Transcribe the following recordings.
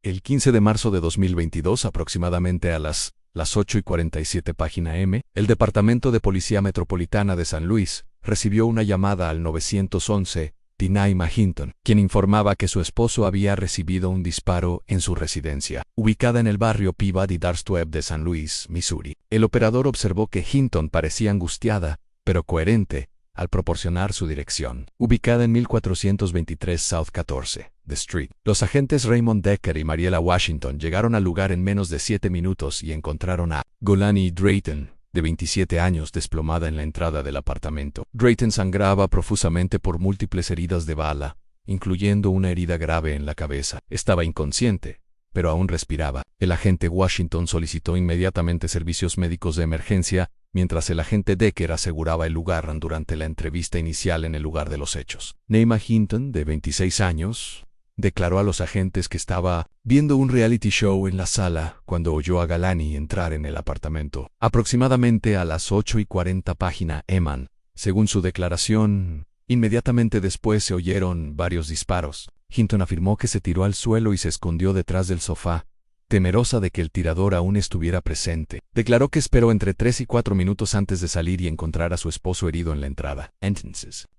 El 15 de marzo de 2022, aproximadamente a las 8:47 página M, el Departamento de Policía Metropolitana de San Luis recibió una llamada al 911 de Naima Hinton, quien informaba que su esposo había recibido un disparo en su residencia, ubicada en el barrio Peabody Darstweb de San Luis, Missouri. El operador observó que Hinton parecía angustiada, pero coherente, al proporcionar su dirección, ubicada en 1423 South 14 The Street. Los agentes Raymond Decker y Mariela Washington llegaron al lugar en menos de 7 minutos y encontraron a Golani Drayton, de 27 años, desplomada en la entrada del apartamento. Drayton sangraba profusamente por múltiples heridas de bala, incluyendo una herida grave en la cabeza. Estaba inconsciente, pero aún respiraba. El agente Washington solicitó inmediatamente servicios médicos de emergencia, mientras el agente Decker aseguraba el lugar durante la entrevista inicial en el lugar de los hechos. Naima Hinton, de 26 años, declaró a los agentes que estaba viendo un reality show en la sala cuando oyó a Golani entrar en el apartamento. Aproximadamente a las 8:40 página M. Según su declaración, inmediatamente después se oyeron varios disparos. Hinton afirmó que se tiró al suelo y se escondió detrás del sofá, temerosa de que el tirador aún estuviera presente. Declaró que esperó entre 3 y 4 minutos antes de salir y encontrar a su esposo herido en la entrada.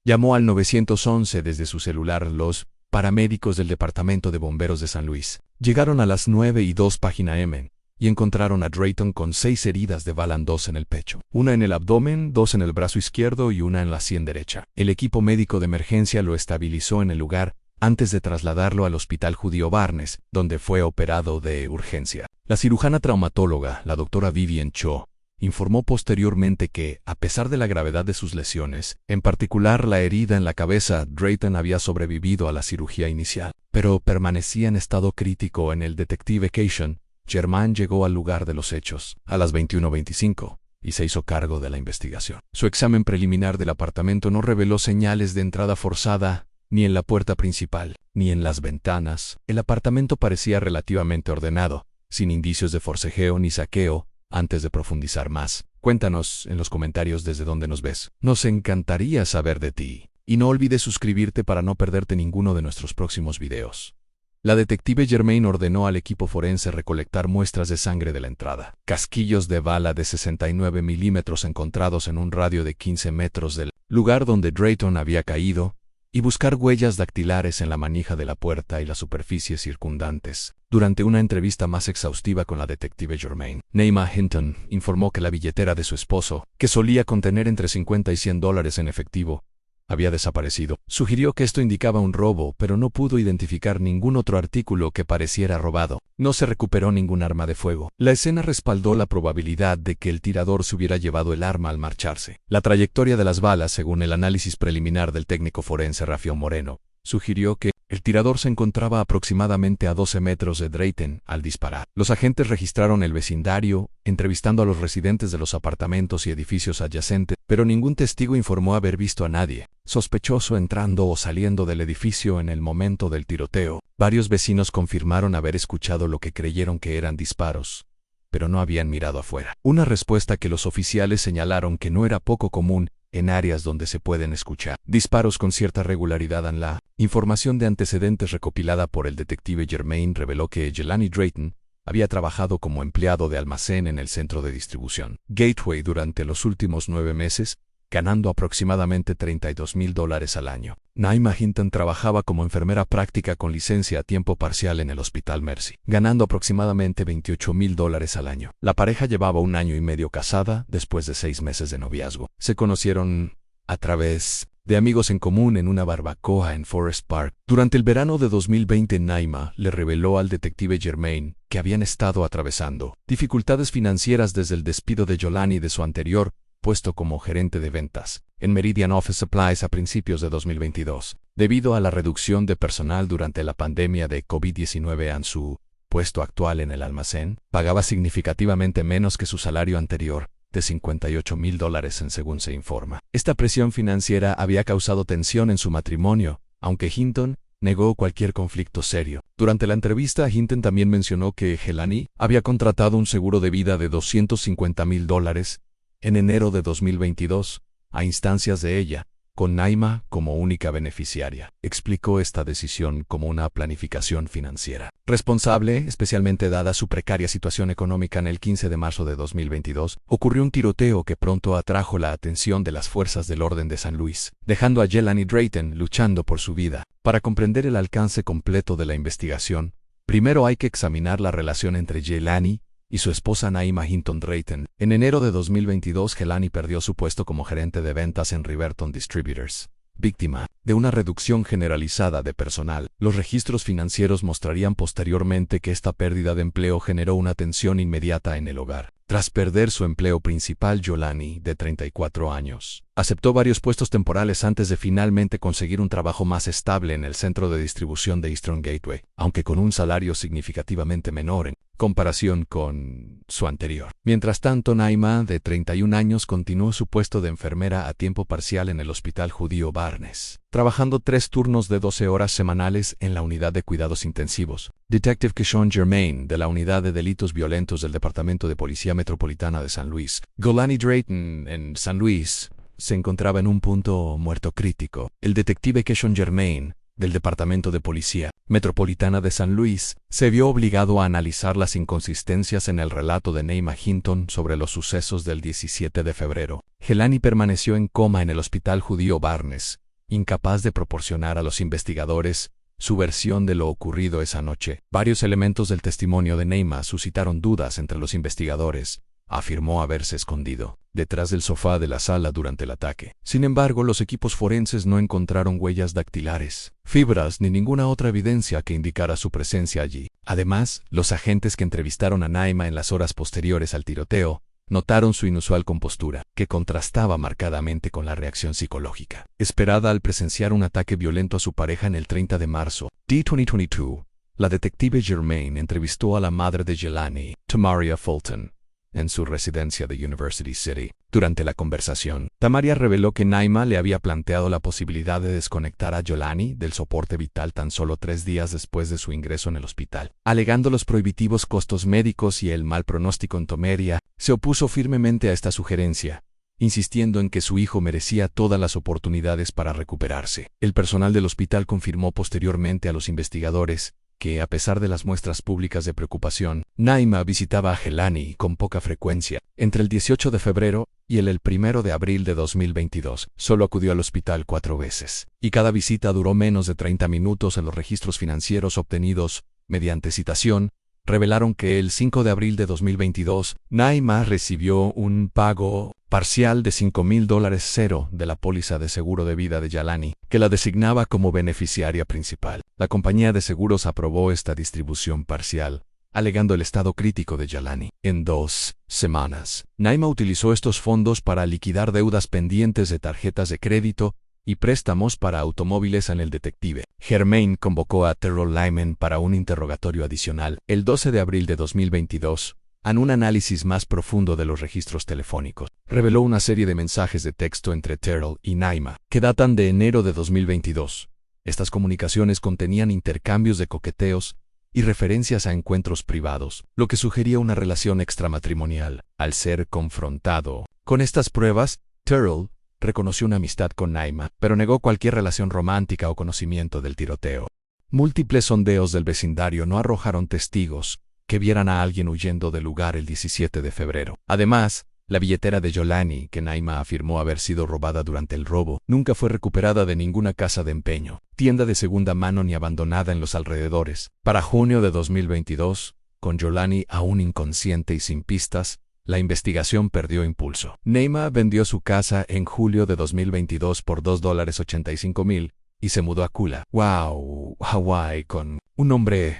Llamó al 911 desde su celular. Los paramédicos del Departamento de Bomberos de San Luis llegaron a las 9:02 página M y encontraron a Drayton con 6 heridas de bala, 2 en el pecho, una en el abdomen, 2 en el brazo izquierdo y una en la sien derecha. El equipo médico de emergencia lo estabilizó en el lugar antes de trasladarlo al Hospital Judío Barnes, donde fue operado de urgencia. La cirujana traumatóloga, la doctora Vivian Cho, informó posteriormente que, a pesar de la gravedad de sus lesiones, en particular la herida en la cabeza, Drayton había sobrevivido a la cirugía inicial, pero permanecía en estado crítico. En el detective Cation, Germain llegó al lugar de los hechos a las 21:25 y se hizo cargo de la investigación. Su examen preliminar del apartamento no reveló señales de entrada forzada, ni en la puerta principal, ni en las ventanas. El apartamento parecía relativamente ordenado, sin indicios de forcejeo ni saqueo. Antes de profundizar más, cuéntanos en los comentarios desde dónde nos ves. Nos encantaría saber de ti. Y no olvides suscribirte para no perderte ninguno de nuestros próximos videos. La detective Germain ordenó al equipo forense recolectar muestras de sangre de la entrada, casquillos de bala de 69 milímetros encontrados en un radio de 15 metros del lugar donde Drayton había caído, y buscar huellas dactilares en la manija de la puerta y las superficies circundantes. Durante una entrevista más exhaustiva con la detective Germain, Naima Hinton informó que la billetera de su esposo, que solía contener entre $50 y $100 en efectivo, había desaparecido. Sugirió que esto indicaba un robo, pero no pudo identificar ningún otro artículo que pareciera robado. No se recuperó ningún arma de fuego. La escena respaldó la probabilidad de que el tirador se hubiera llevado el arma al marcharse. La trayectoria de las balas, según el análisis preliminar del técnico forense Rafael Moreno, sugirió que el tirador se encontraba aproximadamente a 12 metros de Drayton al disparar. Los agentes registraron el vecindario, entrevistando a los residentes de los apartamentos y edificios adyacentes, pero ningún testigo informó haber visto a nadie sospechoso entrando o saliendo del edificio en el momento del tiroteo. Varios vecinos confirmaron haber escuchado lo que creyeron que eran disparos, pero no habían mirado afuera. Una respuesta que los oficiales señalaron que no era poco común en áreas donde se pueden escuchar disparos con cierta regularidad. En la información de antecedentes recopilada por el detective Germain reveló que Jelani Drayton había trabajado como empleado de almacén en el centro de distribución Gateway durante los últimos 9 meses, ganando aproximadamente $32,000 al año. Naima Hinton trabajaba como enfermera práctica con licencia a tiempo parcial en el Hospital Mercy, ganando aproximadamente $28,000 al año. La pareja llevaba 1 año y medio casada después de 6 meses de noviazgo. Se conocieron a través de amigos en común en una barbacoa en Forest Park. Durante el verano de 2020, Naima le reveló al detective Germain que habían estado atravesando dificultades financieras desde el despido de Jelani de su anterior puesto como gerente de ventas en Meridian Office Supplies a principios de 2022. Debido a la reducción de personal durante la pandemia de COVID-19 en su puesto actual en el almacén, pagaba significativamente menos que su salario anterior, de $58,000 según se informa. Esta presión financiera había causado tensión en su matrimonio, aunque Hinton negó cualquier conflicto serio. Durante la entrevista, Hinton también mencionó que Jelani había contratado un seguro de vida de $250,000 en enero de 2022, a instancias de ella, con Naima como única beneficiaria. Explicó esta decisión como una planificación financiera responsable, especialmente dada su precaria situación económica. En el 15 de marzo de 2022, ocurrió un tiroteo que pronto atrajo la atención de las fuerzas del orden de San Luis, dejando a Jelani Drayton luchando por su vida. Para comprender el alcance completo de la investigación, primero hay que examinar la relación entre Jelani y su esposa Naima Hinton Drayton. En enero de 2022, Jelani perdió su puesto como gerente de ventas en Riverton Distributors, víctima de una reducción generalizada de personal. Los registros financieros mostrarían posteriormente que esta pérdida de empleo generó una tensión inmediata en el hogar. Tras perder su empleo principal, Jelani, de 34 años, aceptó varios puestos temporales antes de finalmente conseguir un trabajo más estable en el centro de distribución de Eastern Gateway, aunque con un salario significativamente menor en comparación con su anterior. Mientras tanto, Naima, de 31 años, continuó su puesto de enfermera a tiempo parcial en el Hospital Judío Barnes, trabajando 3 turnos de 12 horas semanales en la unidad de cuidados intensivos. Detective Kishon Germain, de la Unidad de Delitos Violentos del Departamento de Policía Metropolitana de San Luis. Jelani Drayton, en San Luis, se encontraba en un punto muerto crítico. El detective Kishon Germain, del Departamento de Policía Metropolitana de San Luis, se vio obligado a analizar las inconsistencias en el relato de Naima Hinton sobre los sucesos del 17 de febrero. Jelani permaneció en coma en el Hospital Judío Barnes, incapaz de proporcionar a los investigadores su versión de lo ocurrido esa noche. Varios elementos del testimonio de Naima suscitaron dudas entre los investigadores. Afirmó haberse escondido detrás del sofá de la sala durante el ataque. Sin embargo, los equipos forenses no encontraron huellas dactilares, fibras ni ninguna otra evidencia que indicara su presencia allí. Además, los agentes que entrevistaron a Naima en las horas posteriores al tiroteo notaron su inusual compostura, que contrastaba marcadamente con la reacción psicológica esperada al presenciar un ataque violento a su pareja en el 30 de marzo de 2022. La detective Germain entrevistó a la madre de Jelani, Tamaria Fulton, en su residencia de University City. Durante la conversación, Tamaria reveló que Naima le había planteado la posibilidad de desconectar a Jelani del soporte vital tan solo 3 días después de su ingreso en el hospital. Alegando los prohibitivos costos médicos y el mal pronóstico en Tamaria, se opuso firmemente a esta sugerencia, insistiendo en que su hijo merecía todas las oportunidades para recuperarse. El personal del hospital confirmó posteriormente a los investigadores que, a pesar de las muestras públicas de preocupación, Naima visitaba a Jelani con poca frecuencia. Entre el 18 de febrero y el 1 de abril de 2022, solo acudió al hospital 4 veces, y cada visita duró menos de 30 minutos. En los registros financieros obtenidos mediante citación, revelaron que el 5 de abril de 2022, Naima recibió un pago parcial de $5,000 de la póliza de seguro de vida de Jelani, que la designaba como beneficiaria principal. La compañía de seguros aprobó esta distribución parcial, alegando el estado crítico de Jelani. En 2 semanas, Naima utilizó estos fondos para liquidar deudas pendientes de tarjetas de crédito y préstamos para automóviles. En el detective Germain convocó a Terrell Lyman para un interrogatorio adicional el 12 de abril de 2022. En un análisis más profundo de los registros telefónicos, reveló una serie de mensajes de texto entre Terrell y Naima, que datan de enero de 2022. Estas comunicaciones contenían intercambios de coqueteos y referencias a encuentros privados, lo que sugería una relación extramatrimonial. Al ser confrontado con estas pruebas, Terrell reconoció una amistad con Naima, pero negó cualquier relación romántica o conocimiento del tiroteo. Múltiples sondeos del vecindario no arrojaron testigos que vieran a alguien huyendo del lugar el 17 de febrero. Además, la billetera de Jelani, que Naima afirmó haber sido robada durante el robo, nunca fue recuperada de ninguna casa de empeño, tienda de segunda mano ni abandonada en los alrededores. Para junio de 2022, con Jelani aún inconsciente y sin pistas, la investigación perdió impulso. Naima vendió su casa en julio de 2022 por $2,85,000 y se mudó a Kula, Hawái, con un hombre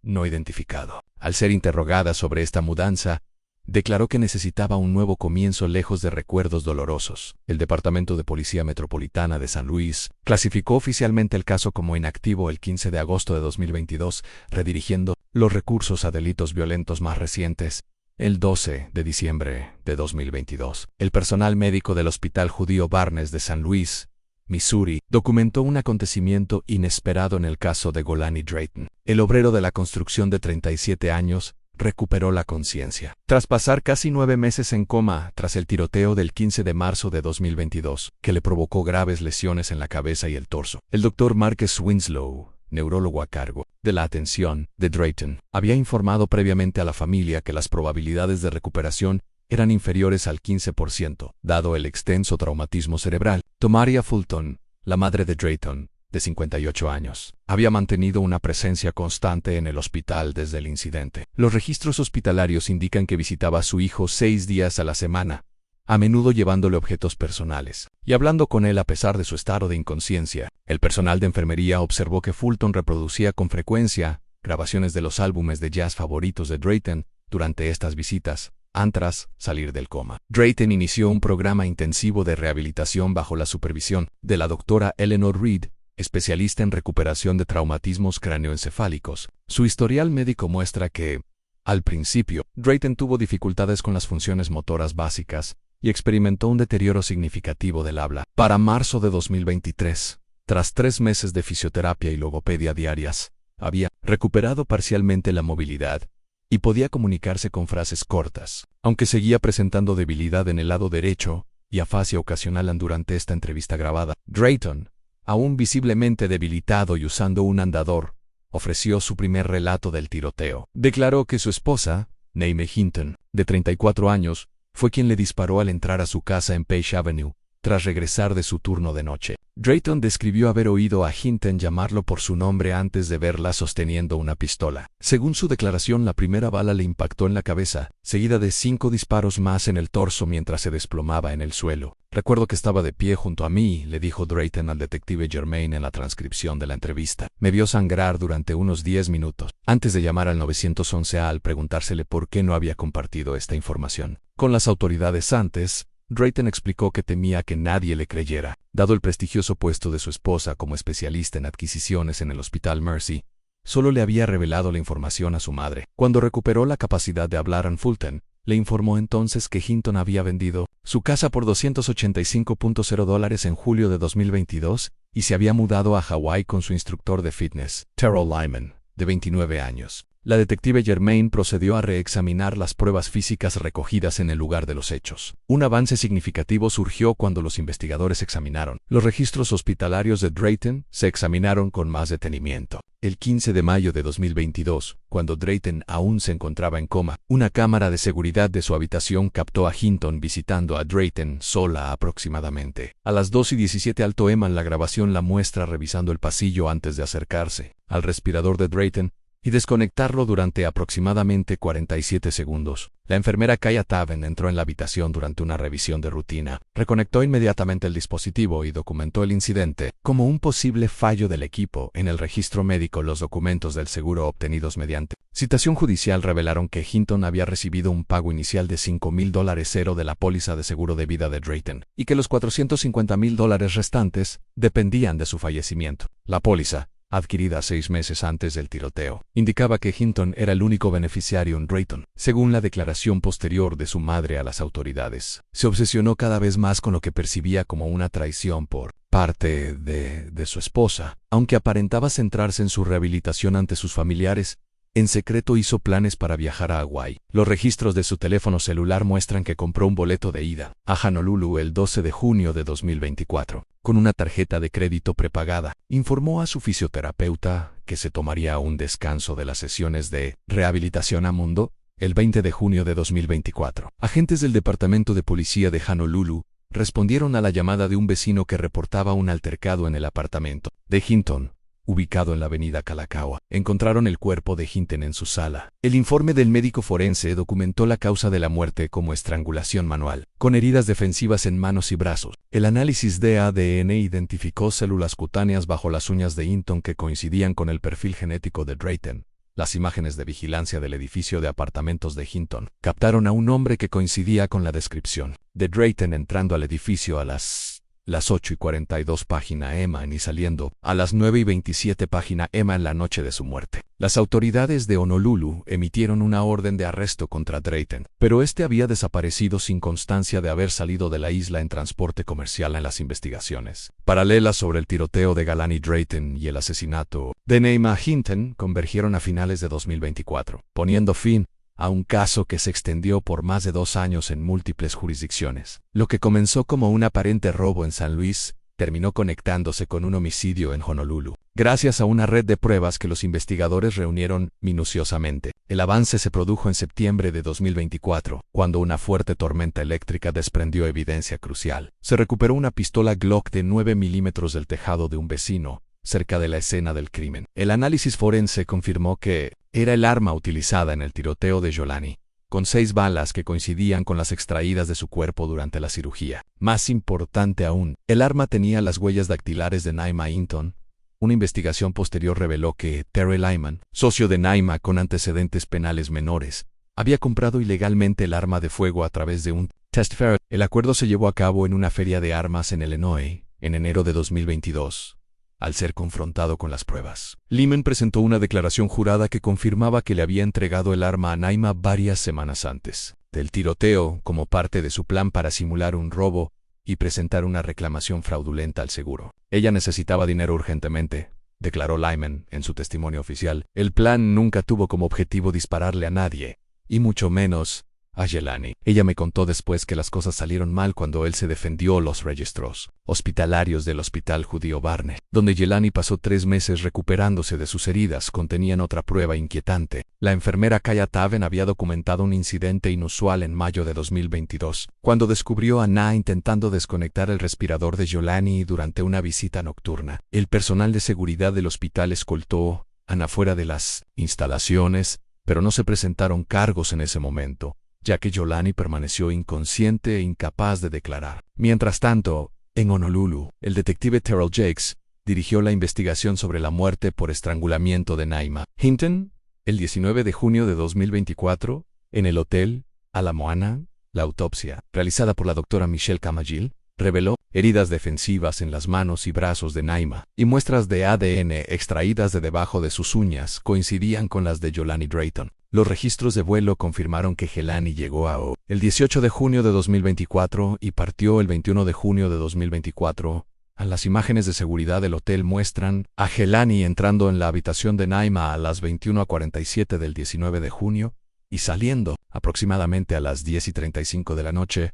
no identificado. Al ser interrogada sobre esta mudanza, declaró que necesitaba un nuevo comienzo lejos de recuerdos dolorosos. El Departamento de Policía Metropolitana de San Luis clasificó oficialmente el caso como inactivo el 15 de agosto de 2022, redirigiendo los recursos a delitos violentos más recientes. El 12 de diciembre de 2022, el personal médico del Hospital Judío Barnes de San Luis, Missouri, documentó un acontecimiento inesperado en el caso de Jelani Drayton. El obrero de la construcción de 37 años recuperó la conciencia. Tras pasar casi 9 meses en coma tras el tiroteo del 15 de marzo de 2022, que le provocó graves lesiones en la cabeza y el torso, el doctor Marcus Winslow, neurólogo a cargo de la atención de Drayton, había informado previamente a la familia que las probabilidades de recuperación eran inferiores al 15%, dado el extenso traumatismo cerebral. Tomaria Fulton, la madre de Drayton, de 58 años, había mantenido una presencia constante en el hospital desde el incidente. Los registros hospitalarios indican que visitaba a su hijo 6 días a la semana, a menudo llevándole objetos personales y hablando con él a pesar de su estado de inconsciencia. El personal de enfermería observó que Fulton reproducía con frecuencia grabaciones de los álbumes de jazz favoritos de Drayton durante estas visitas, tras salir del coma. Drayton inició un programa intensivo de rehabilitación bajo la supervisión de la doctora Eleanor Reed, especialista en recuperación de traumatismos cráneoencefálicos. Su historial médico muestra que, al principio, Drayton tuvo dificultades con las funciones motoras básicas y experimentó un deterioro significativo del habla. Para marzo de 2023, tras 3 meses de fisioterapia y logopedia diarias, había recuperado parcialmente la movilidad y podía comunicarse con frases cortas, aunque seguía presentando debilidad en el lado derecho y afasia ocasional durante esta entrevista grabada. Drayton, aún visiblemente debilitado y usando un andador, ofreció su primer relato del tiroteo. Declaró que su esposa, Naime Hinton, de 34 años, fue quien le disparó al entrar a su casa en Page Avenue, tras regresar de su turno de noche. Drayton describió haber oído a Hinton llamarlo por su nombre antes de verla sosteniendo una pistola. Según su declaración, la primera bala le impactó en la cabeza, seguida de 5 disparos más en el torso mientras se desplomaba en el suelo. Recuerdo que estaba de pie junto a mí, le dijo Drayton al detective Germain en la transcripción de la entrevista. Me vio sangrar durante unos 10 minutos, antes de llamar al 911 al preguntársele por qué no había compartido esta información con las autoridades antes. Drayton explicó que temía que nadie le creyera, dado el prestigioso puesto de su esposa como especialista en adquisiciones en el Hospital Mercy. Solo le había revelado la información a su madre. Cuando recuperó la capacidad de hablar, Ann Fulton le informó entonces que Hinton había vendido su casa por $285.0 en julio de 2022 y se había mudado a Hawái con su instructor de fitness, Terrell Lyman, de 29 años. La detective Germain procedió a reexaminar las pruebas físicas recogidas en el lugar de los hechos. Un avance significativo surgió cuando los investigadores examinaron los registros hospitalarios de Drayton. Se examinaron con más detenimiento. El 15 de mayo de 2022, cuando Drayton aún se encontraba en coma, una cámara de seguridad de su habitación captó a Hinton visitando a Drayton sola aproximadamente a las 2:17 am. La grabación la muestra revisando el pasillo antes de acercarse al respirador de Drayton y desconectarlo durante aproximadamente 47 segundos. La enfermera Kaya Taven entró en la habitación durante una revisión de rutina, reconectó inmediatamente el dispositivo y documentó el incidente como un posible fallo del equipo. En el registro médico, los documentos del seguro obtenidos mediante citación judicial revelaron que Hinton había recibido un pago inicial de $5,000 de la póliza de seguro de vida de Drayton y que los $450,000 restantes dependían de su fallecimiento. La póliza, adquirida 6 meses antes del tiroteo, indicaba que Hinton era el único beneficiario en Drayton. Según la declaración posterior de su madre a las autoridades, se obsesionó cada vez más con lo que percibía como una traición por parte de su esposa. Aunque aparentaba centrarse en su rehabilitación ante sus familiares, en secreto hizo planes para viajar a Hawái. Los registros de su teléfono celular muestran que compró un boleto de ida a Honolulu el 12 de junio de 2024, con una tarjeta de crédito prepagada. Informó a su fisioterapeuta que se tomaría un descanso de las sesiones de rehabilitación a Mundo el 20 de junio de 2024. Agentes del Departamento de Policía de Honolulu respondieron a la llamada de un vecino que reportaba un altercado en el apartamento de Hinton, ubicado en la avenida Kalakaua. Encontraron el cuerpo de Hinton en su sala. El informe del médico forense documentó la causa de la muerte como estrangulación manual, con heridas defensivas en manos y brazos. El análisis de ADN identificó células cutáneas bajo las uñas de Hinton que coincidían con el perfil genético de Drayton. Las imágenes de vigilancia del edificio de apartamentos de Hinton captaron a un hombre que coincidía con la descripción de Drayton entrando al edificio a las 8:42 am y saliendo a las 9:27 am en la noche de su muerte. Las autoridades de Honolulu emitieron una orden de arresto contra Drayton, pero este había desaparecido sin constancia de haber salido de la isla en transporte comercial. En las investigaciones paralelas sobre el tiroteo de Galani Drayton y el asesinato de Naima Hinton convergieron a finales de 2024, poniendo fin a un caso que se extendió por más de 2 años en múltiples jurisdicciones. Lo que comenzó como un aparente robo en San Luis, terminó conectándose con un homicidio en Honolulu. Gracias a una red de pruebas que los investigadores reunieron minuciosamente. El avance se produjo en septiembre de 2024, cuando una fuerte tormenta eléctrica desprendió evidencia crucial. Se recuperó una pistola Glock de 9 milímetros del tejado de un vecino, cerca de la escena del crimen. El análisis forense confirmó que era el arma utilizada en el tiroteo de Yolani, con 6 balas que coincidían con las extraídas de su cuerpo durante la cirugía. Más importante aún, el arma tenía las huellas dactilares de Naima Hinton. Una investigación posterior reveló que Terry Lyman, socio de Naima con antecedentes penales menores, había comprado ilegalmente el arma de fuego a través de un test fair. El acuerdo se llevó a cabo en una feria de armas en Illinois, en enero de 2022. Al ser confrontado con las pruebas, Lyman presentó una declaración jurada que confirmaba que le había entregado el arma a Naima varias semanas antes del tiroteo como parte de su plan para simular un robo y presentar una reclamación fraudulenta al seguro. Ella necesitaba dinero urgentemente, declaró Lyman en su testimonio oficial. El plan nunca tuvo como objetivo dispararle a nadie, y mucho menos a Yolani. Ella me contó después que las cosas salieron mal cuando él se defendió los registros hospitalarios del Hospital Judío Barney, donde Yolani pasó 3 meses recuperándose de sus heridas. Contenían otra prueba inquietante. La enfermera Kaya Taven había documentado un incidente inusual en mayo de 2022, cuando descubrió a Na intentando desconectar el respirador de Yolani durante una visita nocturna. El personal de seguridad del hospital escoltó a Na fuera de las instalaciones, pero no se presentaron cargos en ese momento, ya que Yolani permaneció inconsciente e incapaz de declarar. Mientras tanto, en Honolulu, el detective Terrell Jakes dirigió la investigación sobre la muerte por estrangulamiento de Naima Hinton. El 19 de junio de 2024, en el hotel Ala Moana, la autopsia, realizada por la doctora Michelle Camagil, reveló heridas defensivas en las manos y brazos de Naima, y muestras de ADN extraídas de debajo de sus uñas coincidían con las de Yolani Drayton. Los registros de vuelo confirmaron que Jelani llegó a el 18 de junio de 2024 y partió el 21 de junio de 2024. Las imágenes de seguridad del hotel muestran a Jelani entrando en la habitación de Naima a las 21:47 del 19 de junio y saliendo aproximadamente a las 10:35 de la noche.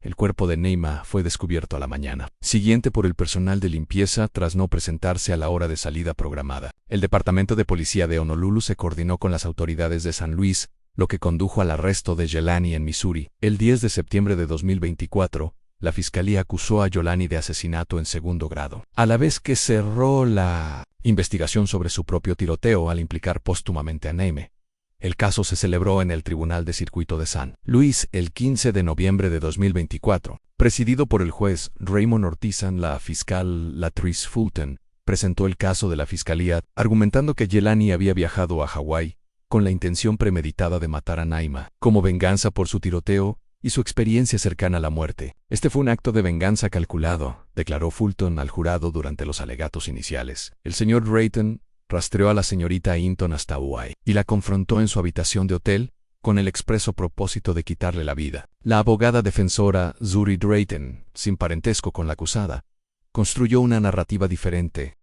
El cuerpo de Naima fue descubierto a la mañana siguiente por el personal de limpieza tras no presentarse a la hora de salida programada. El Departamento de Policía de Honolulu se coordinó con las autoridades de San Luis, lo que condujo al arresto de Yolani en Missouri. El 10 de septiembre de 2024, la fiscalía acusó a Yolani de asesinato en segundo grado, a la vez que cerró la investigación sobre su propio tiroteo al implicar póstumamente a Naima. El caso se celebró en el Tribunal de Circuito de San Luis el 15 de noviembre de 2024. Presidido por el juez Raymond Ortizan, la fiscal Latrice Fulton presentó el caso de la fiscalía, argumentando que Yolani había viajado a Hawái con la intención premeditada de matar a Naima, como venganza por su tiroteo y su experiencia cercana a la muerte. Este fue un acto de venganza calculado, declaró Fulton al jurado durante los alegatos iniciales. El señor Drayton rastreó a la señorita Hinton hasta Hawái y la confrontó en su habitación de hotel con el expreso propósito de quitarle la vida. La abogada defensora Zuri Drayton, sin parentesco con la acusada, construyó una narrativa diferente,